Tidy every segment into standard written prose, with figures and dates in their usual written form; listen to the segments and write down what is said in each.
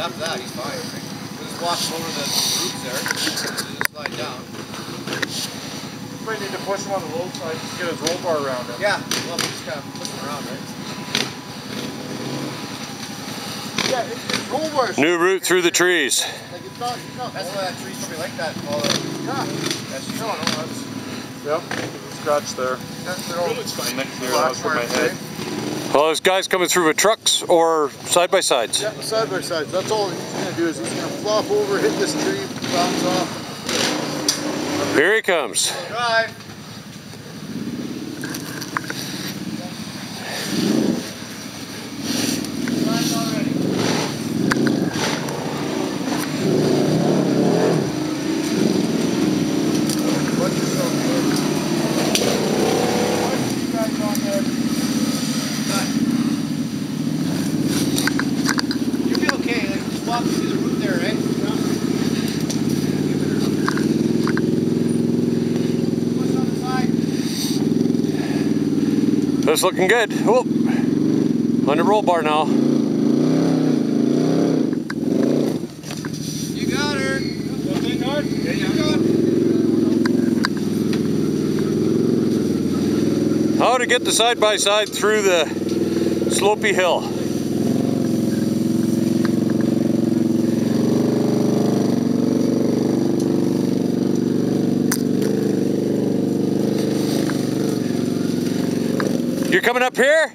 after that, he's fine. We'll just walk him over the roots there, and just slide down. You might need to push him on the low side just to get his roll bar around him. Yeah, well, we just kind of push him around, right? Yeah, it's roll bars. New route through the trees. Like it's not, that's why that tree's probably like that. All that's yep, scratch there. It's fine. Next year, I'll put my head. Well, there's guys coming through with trucks or side-by-sides? Yeah, side-by-sides. That's all he's going to do is he's going to flop over, hit this tree, bounce off. Here he comes. Drive. Drive's already. Watch yourself, man. Watch you guys on there. You'll be okay. Like, just walk through the route there, eh? That's looking good. Whoop. On the roll bar now. You got her. Okay, good? Yeah, you got her. How to get the side-by-side through the slopey hill. You're coming up here?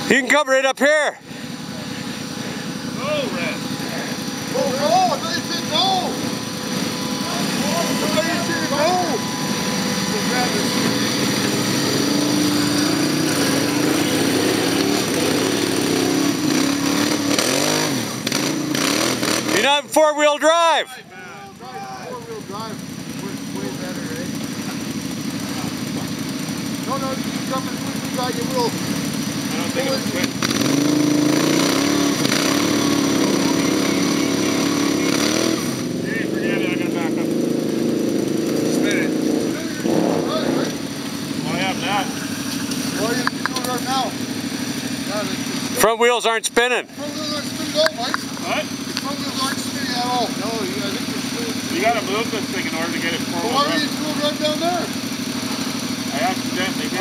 You can come right up here. Go, Red. Go, go! I thought you said go! You're not in four-wheel drive. Four-wheel drive way better, right? No, you come and push the guy, you will. I don't think it's quick. Hey, forget it, I gotta back up. Spin it. I have that. Well, you can do it right now. Front wheels aren't spinning. Front wheels aren't spinning at all, Mike. What? Front wheels aren't spinning at all. No, I think they're spinning. You gotta move this thing in order to get it forward. Well, why were you doing right down there? I accidentally did it.